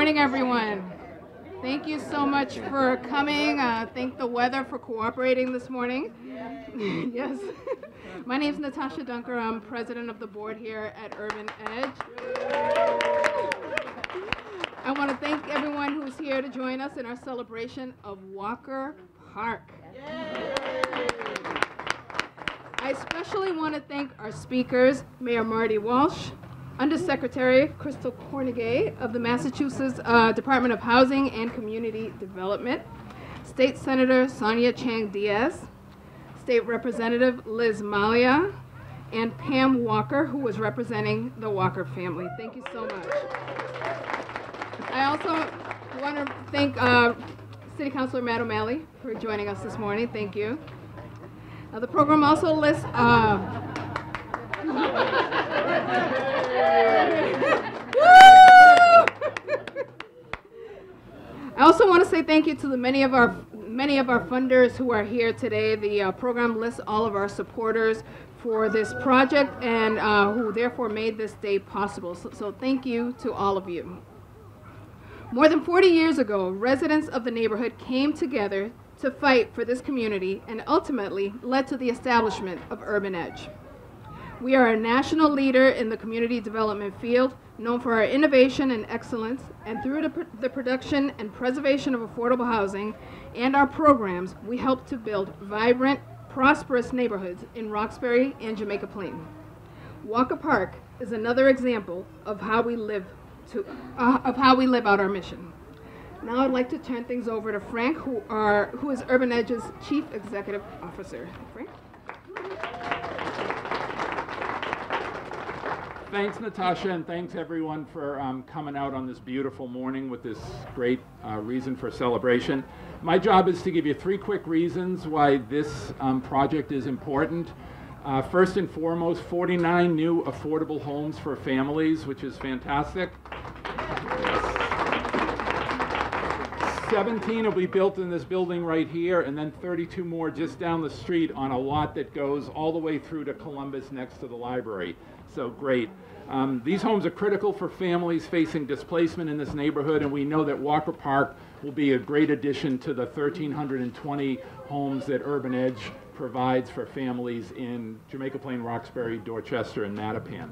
morning, everyone. Thank you so much for coming. Thank the weather for cooperating this morning. Yes. My name is Natasha Dunker. I'm president of the board here at Urban Edge. I want to thank everyone who's here to join us in our celebration of Walker Park. I especially want to thank our speakers, Mayor Marty Walsh, Undersecretary Crystal Cornegay of the Massachusetts Department of Housing and Community Development, State Senator Sonia Chang Diaz, State Representative Liz Malia, and Pam Walker, who was representing the Walker family. Thank you so much. I also want to thank City Councilor Matt O'Malley for joining us this morning. Thank you. The program also lists I also want to say thank you to the many of our funders who are here today. The program lists all of our supporters for this project and who therefore made this day possible. So thank you to all of you. More than 40 years ago, residents of the neighborhood came together to fight for this community and ultimately led to the establishment of Urban Edge. We are a national leader in the community development field, known for our innovation and excellence, and through the production and preservation of affordable housing and our programs, we help to build vibrant, prosperous neighborhoods in Roxbury and Jamaica Plain. Walker Park is another example of how we live out our mission. Now I'd like to turn things over to Frank, who is Urban Edge's Chief Executive Officer. Frank? Thanks, Natasha, and thanks everyone for coming out on this beautiful morning with this great reason for celebration. My job is to give you 3 quick reasons why this project is important. First and foremost, 49 new affordable homes for families, which is fantastic. 17 will be built in this building right here, and then 32 more just down the street on a lot that goes all the way through to Columbus next to the library. So great. These homes are critical for families facing displacement in this neighborhood, and we know that Walker Park will be a great addition to the 1,320 homes that Urban Edge provides for families in Jamaica Plain, Roxbury, Dorchester, and Mattapan.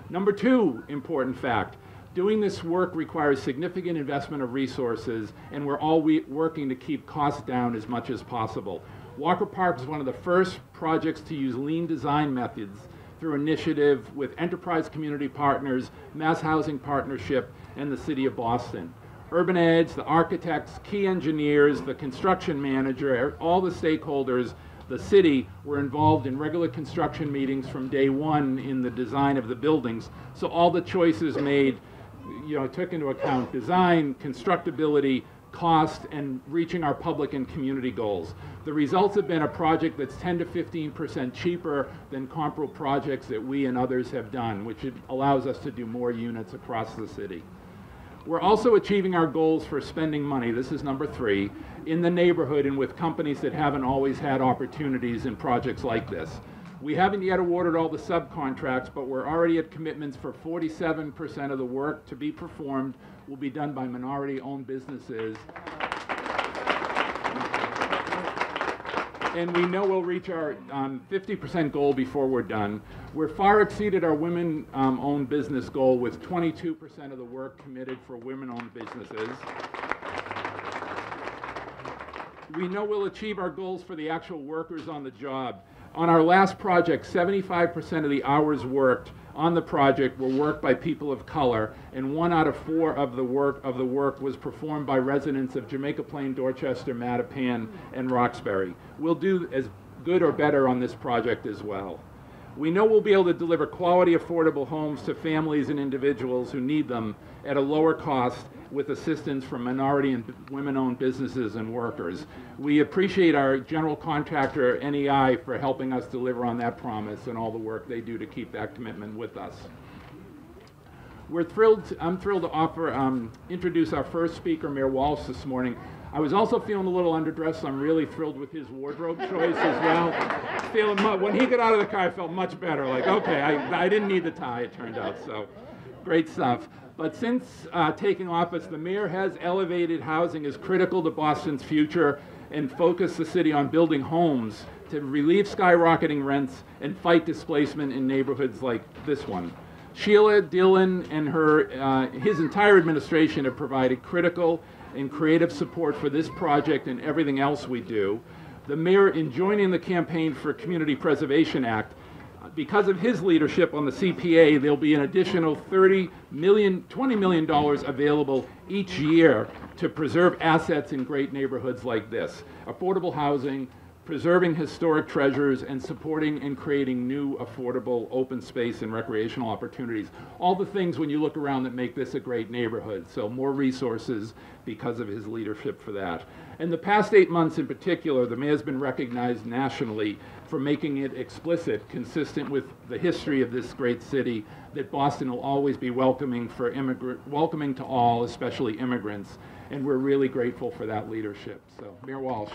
Number 2 important fact. Doing this work requires significant investment of resources, and we're all working to keep costs down as much as possible. Walker Park is one of the first projects to use lean design methods through initiative with Enterprise Community Partners, Mass Housing Partnership, and the City of Boston. Urban Edge, the architects, key engineers, the construction manager, all the stakeholders, the city were involved in regular construction meetings from day one in the design of the buildings. So all the choices made took into account design, constructability, cost, and reaching our public and community goals. The results have been a project that's 10 to 15% cheaper than comparable projects that we and others have done, which allows us to do more units across the city. We're also achieving our goals for spending money, this is number 3, in the neighborhood and with companies that haven't always had opportunities in projects like this. We haven't yet awarded all the subcontracts, but we're already at commitments for 47% of the work to be performed will be done by minority-owned businesses. And we know we'll reach our 50% goal before we're done. We're far exceeded our women-owned business goal with 22% of the work committed for women-owned businesses. We know we'll achieve our goals for the actual workers on the job. On our last project, 75% of the hours worked on the project were worked by people of color, and 1 out of 4 of the work was performed by residents of Jamaica Plain, Dorchester, Mattapan, and Roxbury. We'll do as good or better on this project as well. We know we'll be able to deliver quality, affordable homes to families and individuals who need them at a lower cost with assistance from minority and women-owned businesses and workers. We appreciate our general contractor, NEI, for helping us deliver on that promise and all the work they do to keep that commitment with us. I'm thrilled to introduce our first speaker, Mayor Walsh, this morning. I was also feeling a little underdressed, so I'm really thrilled with his wardrobe choice as well. When he got out of the car, I felt much better. Like, okay, I didn't need the tie, it turned out, so great stuff. But since taking office, the mayor has elevated housing as critical to Boston's future and focused the city on building homes to relieve skyrocketing rents and fight displacement in neighborhoods like this one. Sheila, Dylan, and his entire administration have provided critical and creative support for this project and everything else we do. The mayor, in joining the campaign for Community Preservation Act, because of his leadership on the CPA, there'll be an additional $20 million available each year to preserve assets in great neighborhoods like this. Affordable housing, preserving historic treasures, and supporting and creating new affordable open space and recreational opportunities. All the things when you look around that make this a great neighborhood. So more resources because of his leadership for that. In the past 8 months in particular, the mayor's been recognized nationally for making it explicit, consistent with the history of this great city, that Boston will always be welcoming to all, especially immigrants. And we're really grateful for that leadership. So, Mayor Walsh.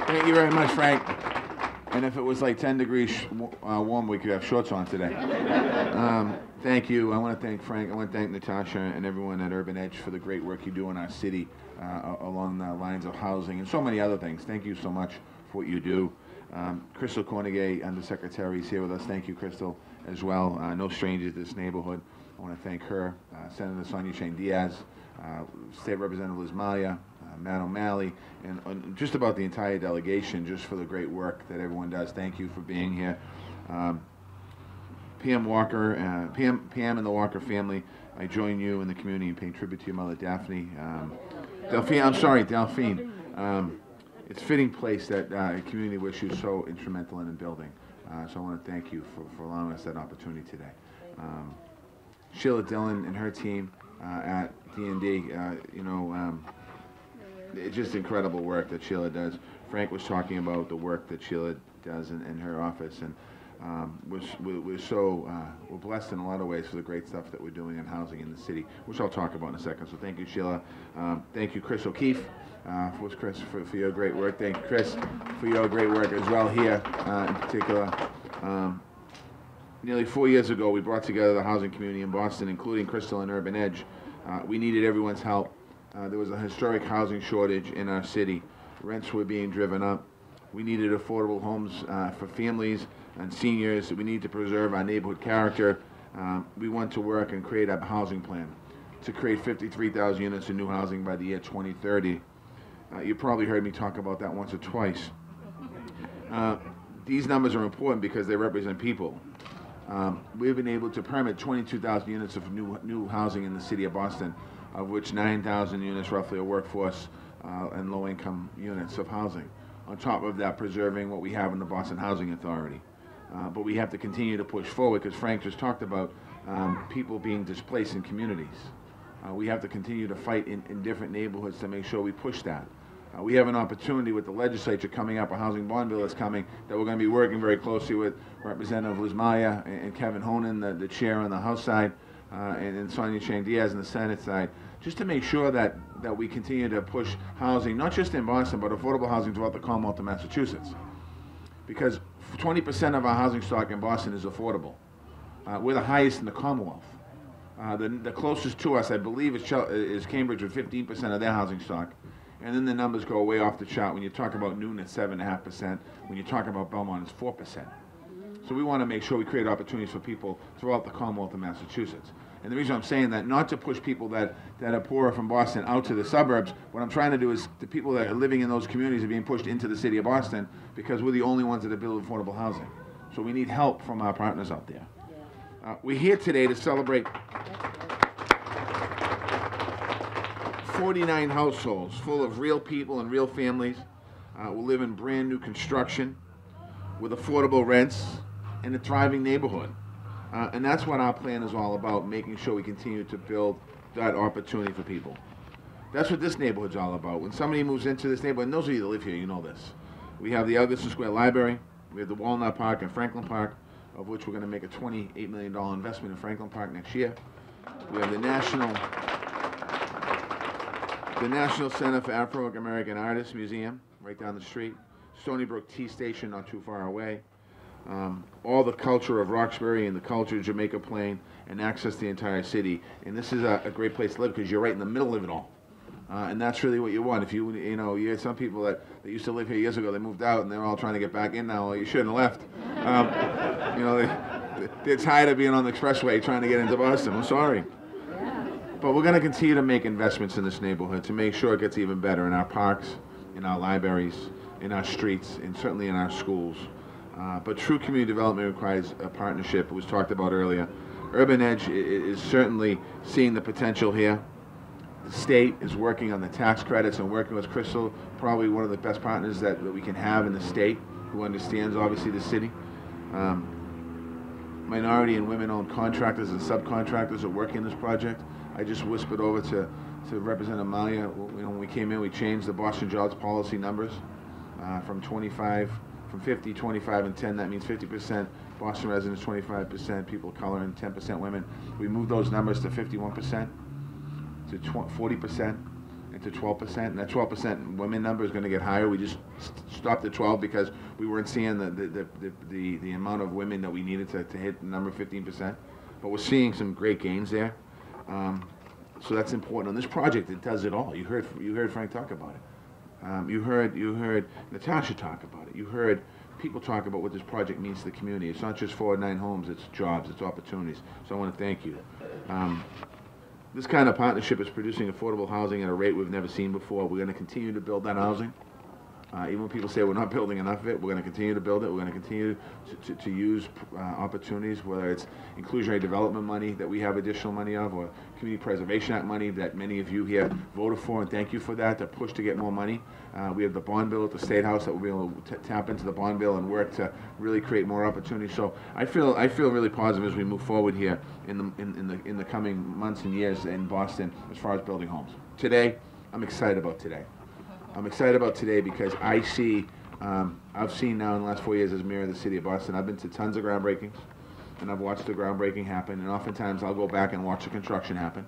Thank you very much, Frank. And if it was like 10 degrees warm, we could have shorts on today. Thank you. I want to thank Frank. I want to thank Natasha and everyone at Urban Edge for the great work you do in our city along the lines of housing and so many other things. Thank you so much for what you do. Crystal Cornegay, Undersecretary, is here with us. Thank you, Crystal, as well. No stranger to this neighborhood. I want to thank her, Senator Sonia Shane Diaz, State Representative Liz Malia, Matt O'Malley, and just about the entire delegation, just for the great work that everyone does. Thank you for being here. PM Walker, PM and the Walker family, I join you in the community and paying tribute to your mother, Delphine. Delphine. It's a fitting place that a community which you're so instrumental in building. So I want to thank you for allowing us that opportunity today. Sheila Dillon and her team at D&D, it's just incredible work that Sheila does. Frank was talking about the work that Sheila does in her office, and we're blessed in a lot of ways for the great stuff that we're doing in housing in the city, which I'll talk about in a second. So thank you, Sheila. Thank you, Chris O'Keefe, for your great work. Thank you, Chris, for your great work as well here in particular. Nearly 4 years ago, we brought together the housing community in Boston, including Crystal and Urban Edge. We needed everyone's help. There was a historic housing shortage in our city. Rents were being driven up. We needed affordable homes for families and seniors. We need to preserve our neighborhood character. We want to work and create a housing plan to create 53,000 units of new housing by the year 2030. You probably heard me talk about that once or twice. These numbers are important because they represent people. We've been able to permit 22,000 units of new housing in the city of Boston, of which 9,000 units roughly are workforce and low-income units of housing. On top of that, preserving what we have in the Boston Housing Authority. But we have to continue to push forward, because Frank just talked about people being displaced in communities. We have to continue to fight in different neighborhoods to make sure we push that. We have an opportunity with the legislature coming up, a housing bond bill that's coming, that we're going to be working very closely with Representative Liz Maya and Kevin Honan, the chair on the House side, and Sonia Shane Diaz on the Senate side, just to make sure that we continue to push housing, not just in Boston, but affordable housing throughout the Commonwealth of Massachusetts. Because 20% of our housing stock in Boston is affordable. We're the highest in the Commonwealth. The closest to us, I believe, is Cambridge with 15% of their housing stock. And then the numbers go way off the chart. When you talk about Newton, it's 7.5%. When you talk about Belmont, it's 4%. So we want to make sure we create opportunities for people throughout the Commonwealth of Massachusetts. And the reason I'm saying that, not to push people that are poorer from Boston out to the suburbs. What I'm trying to do is the people that are living in those communities are being pushed into the city of Boston, because we're the only ones that are building affordable housing. So we need help from our partners out there. We're here today to celebrate 49 households full of real people and real families who live in brand new construction with affordable rents in a thriving neighborhood. And that's what our plan is all about, making sure we continue to build that opportunity for people. That's what this neighborhood's all about. When somebody moves into this neighborhood, and those of you that live here, you know this. We have the Augustus Square Library, we have the Walnut Park and Franklin Park, of which we're going to make a $28 million investment in Franklin Park next year. We have the National Center for Afro-American Artists Museum, right down the street. Stony Brook Tea Station, not too far away. all the culture of Roxbury and the culture of Jamaica Plain, and access the entire city. And this is a great place to live because you're right in the middle of it all. And that's really what you want. If you had some people that used to live here years ago, they moved out and they're all trying to get back in now. Well, you shouldn't have left. They're tired of being on the expressway trying to get into Boston. I'm sorry. But we're going to continue to make investments in this neighborhood to make sure it gets even better in our parks, in our libraries, in our streets, and certainly in our schools. But true community development requires a partnership. It was talked about earlier. Urban Edge is certainly seeing the potential here. The state is working on the tax credits and working with Crystal, probably one of the best partners that we can have in the state, who understands obviously the city. Minority and women-owned contractors and subcontractors are working this project. I just whispered over to Representative Amalia. When we came in, we changed the Boston Jobs policy numbers from 50, 25, and 10. That means 50% Boston residents, 25% people of color, and 10% women. We moved those numbers to 51%, to 40%, and to 12%. And that 12% women number is going to get higher. We just stopped at 12 because we weren't seeing the amount of women that we needed to hit the number 15%. But we're seeing some great gains there. So that's important. On this project, it does it all. You heard Frank talk about it. You heard Natasha talk about it. You heard people talk about what this project means to the community. It's not just 409 homes, it's jobs, it's opportunities. So I want to thank you. This kind of partnership is producing affordable housing at a rate we've never seen before. We're going to continue to build that housing. Even when people say we're not building enough of it, we're going to continue to build it. We're going to continue to use opportunities, whether it's inclusionary development money that we have additional money of, or Community Preservation Act money that many of you here voted for, and thank you for that, to push to get more money. We have the bond bill at the State House that we'll be able to tap into the bond bill and work to really create more opportunities. So I feel really positive as we move forward here in the coming months and years in Boston as far as building homes. Today, I'm excited about today. I'm excited about today because I see, I've seen now in the last 4 years as mayor of the city of Boston, I've been to tons of groundbreakings, and I've watched the groundbreaking happen, and oftentimes I'll go back and watch the construction happen,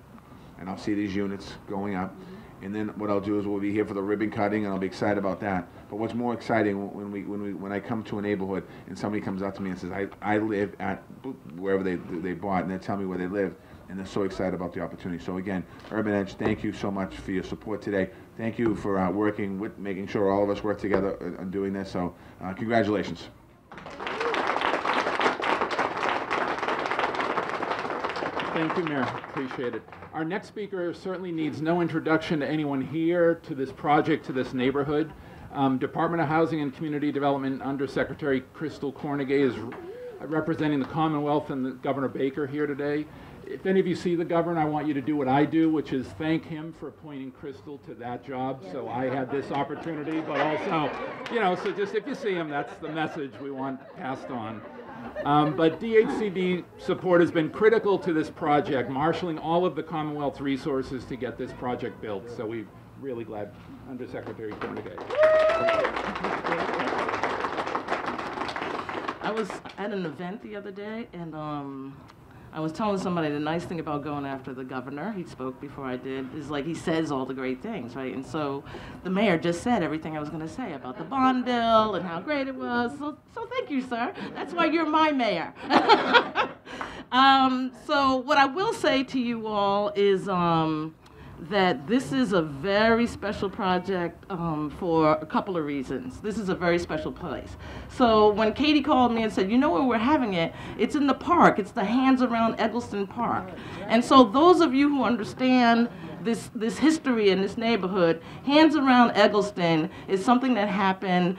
and I'll see these units going up, and then what I'll do is we'll be here for the ribbon cutting, and I'll be excited about that. But what's more exciting when I come to a neighborhood and somebody comes up to me and says, I live at wherever they bought, and they tell me where they live, and they're so excited about the opportunity. So again, Urban Edge, thank you so much for your support today. Thank you for working with, making sure all of us work together on doing this. So congratulations. Thank you, Mayor. Appreciate it. Our next speaker certainly needs no introduction to anyone here, to this project, to this neighborhood. Department of Housing and Community Development Undersecretary Crystal Cornegay is representing the Commonwealth and the Governor Baker here today. If any of you see the governor, I want you to do what I do, which is thank him for appointing Crystal to that job. So I had this opportunity, but also, so just if you see him, that's the message we want passed on. But DHCD support has been critical to this project, marshaling all of the Commonwealth's resources to get this project built. So we're really glad, Undersecretary Cornegay. I was at an event the other day, and I was telling somebody the nice thing about going after the governor, he spoke before I did, is like he says all the great things, right? And so the mayor just said everything I was going to say about the bond bill and how great it was. So thank you, sir. That's why you're my mayor. So what I will say to you all is that this is a very special project for a couple of reasons. This is a very special place. So when Katie called me and said, you know where we're having it? It's in the park. It's the Hands Around Eggleston Park. And so those of you who understand this history in this neighborhood, Hands Around Eggleston is something that happened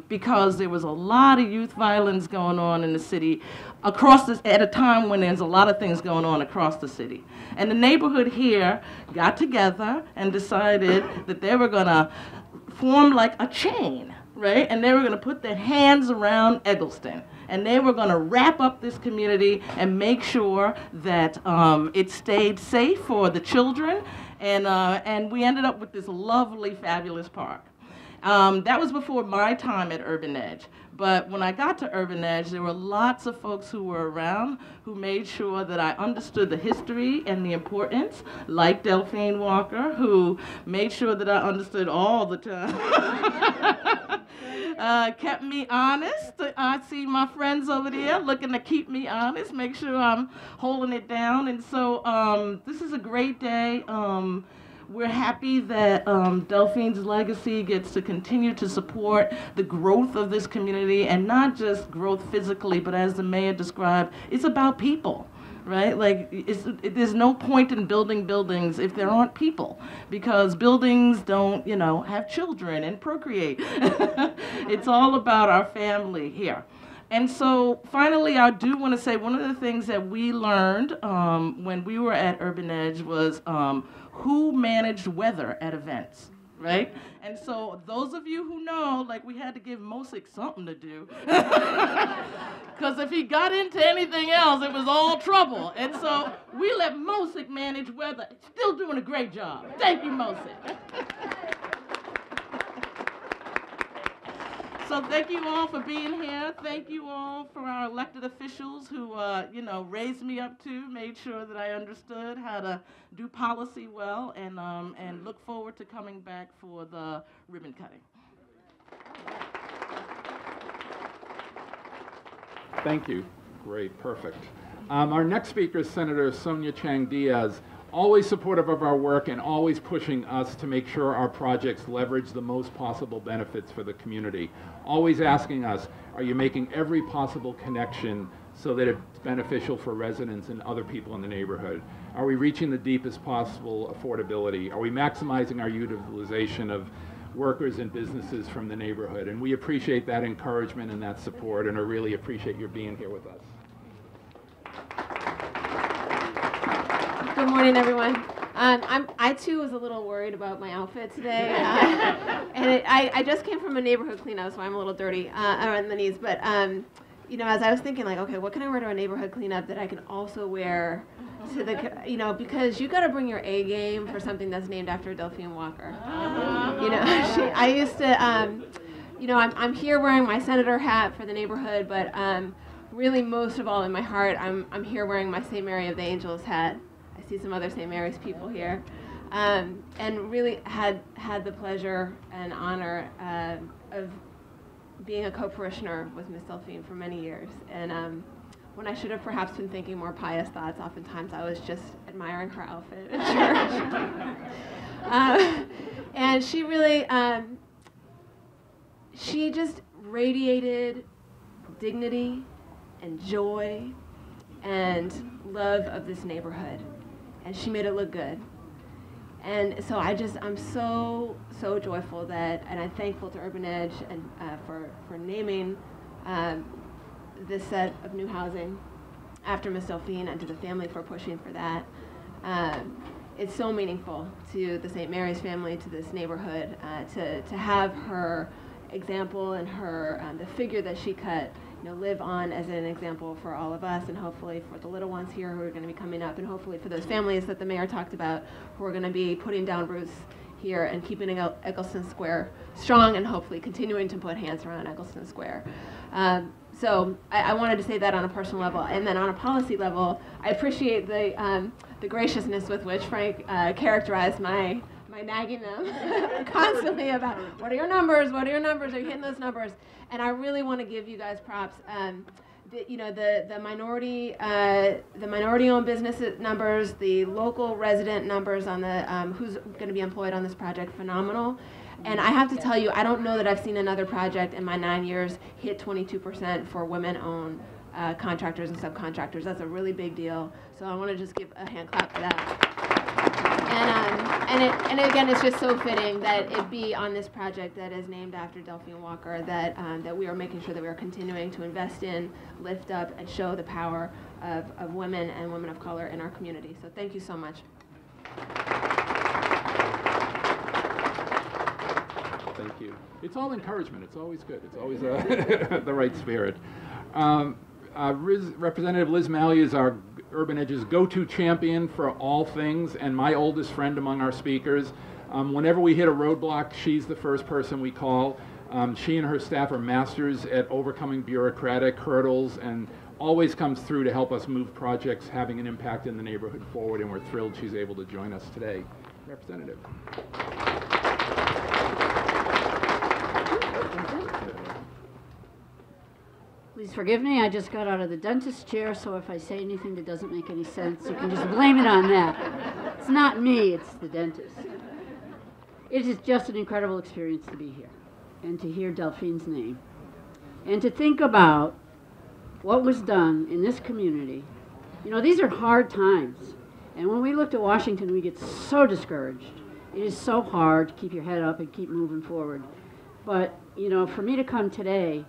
because there was a lot of youth violence going on in the city at a time when there's a lot of things going on across the city. And the neighborhood here got together and decided that they were gonna form like a chain, right? And they were gonna put their hands around Eggleston. And they were gonna wrap up this community and make sure that it stayed safe for the children. And we ended up with this lovely, fabulous park. That was before my time at Urban Edge. But when I got to Urban Edge, there were lots of folks who were around who made sure that I understood the history and the importance, like Delphine Walker, who made sure that I understood all the time kept me honest. I see my friends over there looking to keep me honest, make sure I'm holding it down. And so this is a great day. We're happy that Delphine's legacy gets to continue to support the growth of this community, and not just growth physically, but as the mayor described, it's about people. Right? Like, there's no point in building buildings if there aren't people, because buildings don't, have children and procreate. It's all about our family here. And so finally, I do want to say one of the things that we learned when we were at Urban Edge was who managed weather at events. Right? And so those of you who know, like, we had to give Mosick something to do. Because if he got into anything else, it was all trouble. And so we let Mosick manage weather. Still doing a great job. Thank you, Mosick. So thank you all for being here. Thank you all for our elected officials who, raised me up to, made sure that I understood how to do policy well, and look forward to coming back for the ribbon cutting. Thank you. Great, perfect. Our next speaker is Senator Sonia Chang Diaz, always supportive of our work and always pushing us to make sure our projects leverage the most possible benefits for the community. Always asking us, are you making every possible connection so that it's beneficial for residents and other people in the neighborhood? Are we reaching the deepest possible affordability? Are we maximizing our utilization of workers and businesses from the neighborhood? And we appreciate that encouragement and that support, and I really appreciate your being here with us. Good morning, everyone. I too was a little worried about my outfit today, and I just came from a neighborhood cleanup, so I'm a little dirty around the knees. But as I was thinking, like, okay, what can I wear to a neighborhood cleanup that I can also wear to the, because you got to bring your A game for something that's named after Delphine Walker. I used to, I'm here wearing my senator hat for the neighborhood, but really most of all in my heart, I'm here wearing my St. Mary of the Angels hat. I see some other St. Mary's people here, and really had the pleasure and honor of being a co-parishioner with Miss Delphine for many years. And when I should have perhaps been thinking more pious thoughts, oftentimes I was just admiring her outfit at church. And she really, she just radiated dignity and joy and love of this neighborhood. And she made it look good. And so I'm so joyful that, and I'm thankful to Urban Edge and for naming this set of new housing after Miss Delphine, and to the family for pushing for that. It's so meaningful to the St. Mary's family, to this neighborhood, to have her example and her the figure that she cut live on as an example for all of us, and hopefully for the little ones here who are going to be coming up, and hopefully for those families that the mayor talked about who are going to be putting down roots here and keeping Eggleston Square strong, and hopefully continuing to put hands around Eggleston Square. So I wanted to say that on a personal level, and then on a policy level, I appreciate the graciousness with which Frank characterized my nagging them constantly about what are your numbers, are you hitting those numbers? And I really want to give you guys props. The minority-owned business numbers, the local resident numbers on the who's going to be employed on this project, phenomenal. And I have to tell you, I don't know that I've seen another project in my 9 years hit 22% for women-owned contractors and subcontractors. That's a really big deal. So I want to just give a hand clap for that. And again, it's just so fitting that it be on this project that is named after Delphine Walker that we are making sure that we are continuing to invest in, lift up, and show the power of women and women of color in our community. So thank you so much. Thank you. It's all encouragement. It's always good. It's always the right spirit. Representative Liz Malley is our Urban Edge's go-to champion for all things, and my oldest friend among our speakers. Whenever we hit a roadblock, she's the first person we call. She and her staff are masters at overcoming bureaucratic hurdles, and always comes through to help us move projects having an impact in the neighborhood forward, and we're thrilled she's able to join us today. Representative. Please forgive me, I just got out of the dentist chair, so if I say anything that doesn't make any sense, you can just blame it on that. It's not me, it's the dentist. It is just an incredible experience to be here and to hear Delphine's name and to think about what was done in this community. You know, these are hard times, and when we look to Washington, we get so discouraged. It is so hard to keep your head up and keep moving forward. But, you know, for me to come today,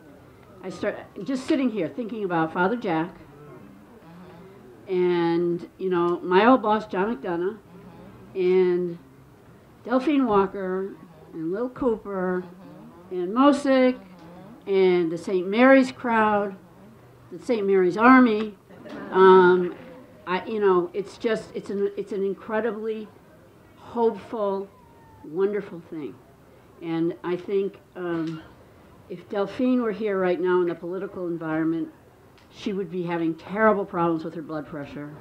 I start just sitting here thinking about Father Jack and, you know, my old boss, John McDonough, and Delphine Walker, and Lil Cooper, and Mosick, and the St. Mary's crowd, the St. Mary's Army. You know, it's an incredibly hopeful, wonderful thing. And I think if Delphine were here right now in the political environment, she would be having terrible problems with her blood pressure.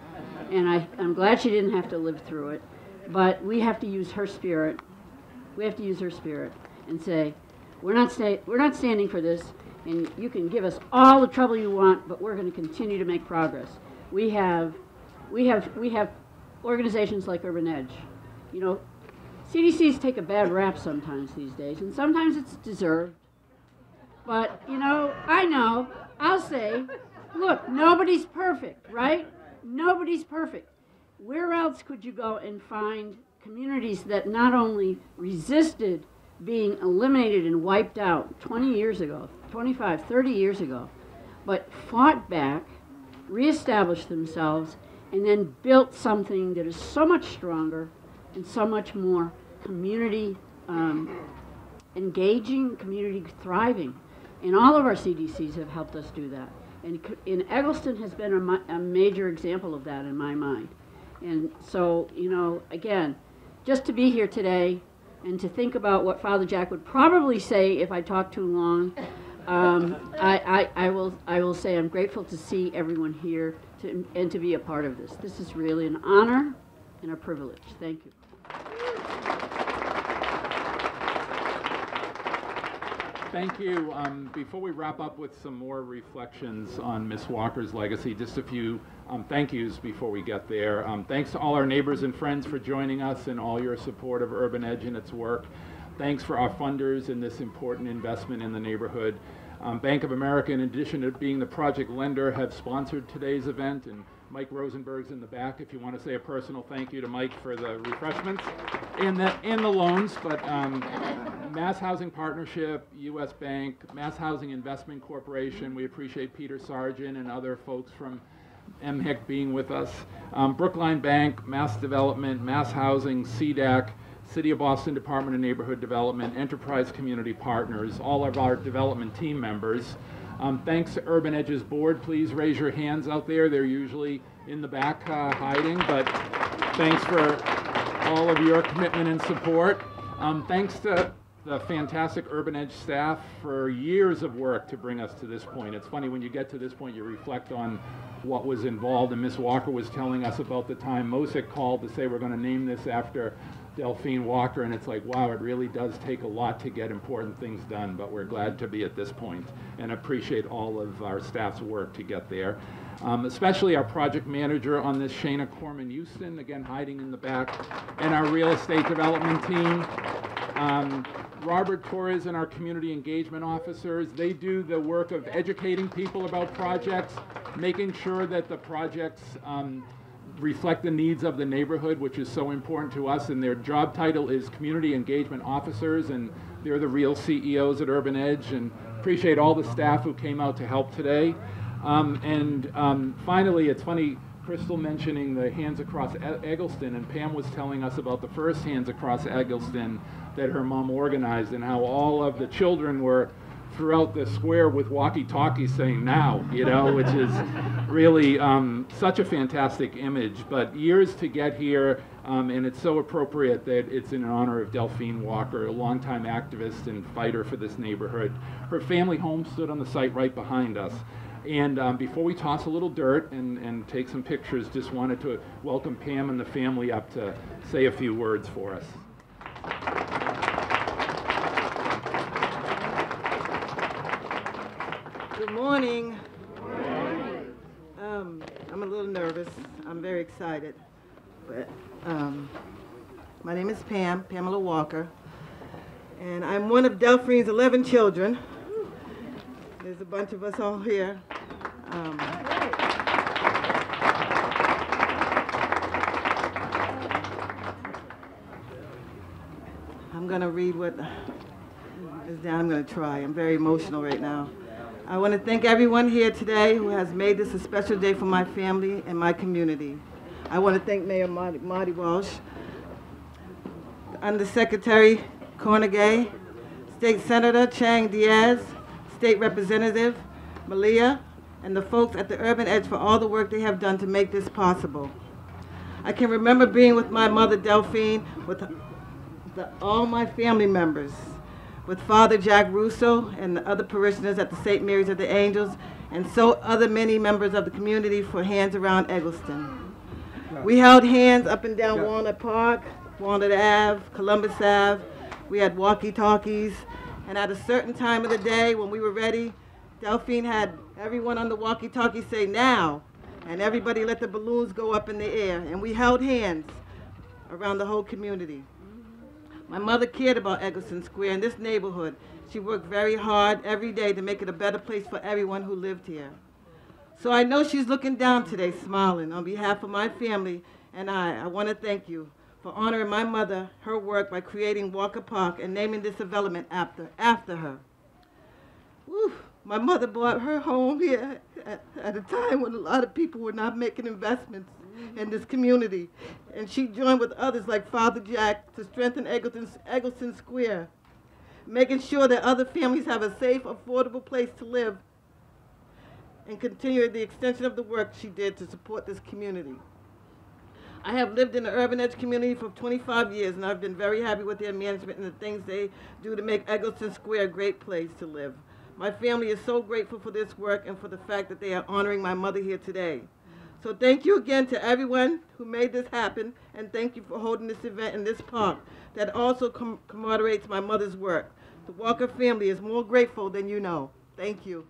And I'm glad she didn't have to live through it. But we have to use her spirit. We have to use her spirit and say, we're not standing for this, and you can give us all the trouble you want, but we're going to continue to make progress. We have organizations like Urban Edge. You know, CDCs take a bad rap sometimes these days, and sometimes it's deserved. But, you know, I'll say, look, nobody's perfect, right? Nobody's perfect. Where else could you go and find communities that not only resisted being eliminated and wiped out 20 years ago, 25, 30 years ago, but fought back, reestablished themselves, and then built something that is so much stronger and so much more community engaging, community thriving. And all of our CDCs have helped us do that. And Eggleston has been a major example of that in my mind. And so, you know, again, just to be here today and to think about what Father Jack would probably say if I talked too long, I will say I'm grateful to see everyone here and to be a part of this. This is really an honor and a privilege. Thank you. Thank you. Before we wrap up with some more reflections on Miss Walker's legacy, just a few thank yous before we get there. Thanks to all our neighbors and friends for joining us and all your support of Urban Edge and its work. Thanks for our funders in this important investment in the neighborhood. Bank of America, in addition to being the project lender, have sponsored today's event, and Mike Rosenberg's in the back if you want to say a personal thank you to Mike for the refreshments and the loans. But Mass Housing Partnership, U.S. Bank, Mass Housing Investment Corporation, we appreciate Peter Sargent and other folks from MHIC being with us. Brookline Bank, Mass Development, Mass Housing, CDAC, City of Boston Department of Neighborhood Development, Enterprise Community Partners, all of our development team members. Thanks to Urban Edge's board. Please raise your hands out there. They're usually in the back hiding, but thanks for all of your commitment and support. Thanks to the fantastic Urban Edge staff for years of work to bring us to this point. It's funny, when you get to this point, you reflect on what was involved, and Ms. Walker was telling us about the time Mosick called to say we're going to name this after Delphine Walker, and it's like, wow, it really does take a lot to get important things done, but we're glad to be at this point and appreciate all of our staff's work to get there. Especially our project manager on this, Shana Corman-Houston, again hiding in the back, and our real estate development team. Robert Torres and our community engagement officers, they do the work of educating people about projects, making sure that the projects reflect the needs of the neighborhood, which is so important to us, and their job title is Community Engagement Officers, and they're the real CEOs at Urban Edge, and appreciate all the staff who came out to help today. Finally, it's funny, Crystal mentioning the Hands Across Eggleston, and Pam was telling us about the first Hands Across Eggleston that her mom organized, and how all of the children were throughout the square with walkie-talkies saying now, you know, which is really such a fantastic image. But years to get here, and it's so appropriate that it's in honor of Delphine Walker, a longtime activist and fighter for this neighborhood. Her family home stood on the site right behind us. And before we toss a little dirt and take some pictures, just wanted to welcome Pam and the family up to say a few words for us. Good morning. I'm a little nervous. I'm very excited. But my name is Pamela Walker, and I'm one of Delphine's 11 children. There's a bunch of us all here. I'm going to read what is down. I'm going to try. I'm very emotional right now. I want to thank everyone here today who has made this a special day for my family and my community. I want to thank Mayor Marty Walsh, Undersecretary Cornegay, State Senator Chang Diaz, State Representative Malia, and the folks at the Urban Edge for all the work they have done to make this possible. I can remember being with my mother Delphine, with all my family members, with Father Jack Russo and the other parishioners at the St. Mary's of the Angels, and so other many members of the community for Hands Around Eggleston. We held hands up and down Walnut Park, Walnut Ave, Columbus Ave. We had walkie-talkies, and at a certain time of the day when we were ready, Delphine had everyone on the walkie-talkie say, "Now," and everybody let the balloons go up in the air, and we held hands around the whole community. My mother cared about Eggleston Square and this neighborhood. She worked very hard every day to make it a better place for everyone who lived here. So I know she's looking down today, smiling. On behalf of my family and I want to thank you for honoring my mother, her work by creating Walker Park and naming this development after her. Woo. My mother bought her home here at a time when a lot of people were not making investments in this community. And she joined with others like Father Jack to strengthen Eggleston Square, making sure that other families have a safe, affordable place to live, and continue the extension of the work she did to support this community. I have lived in the Urban Edge community for 25 years, and I've been very happy with their management and the things they do to make Eggleston Square a great place to live. My family is so grateful for this work and for the fact that they are honoring my mother here today. So thank you again to everyone who made this happen, and thank you for holding this event in this park that also commemorates my mother's work. The Walker family is more grateful than you know. Thank you.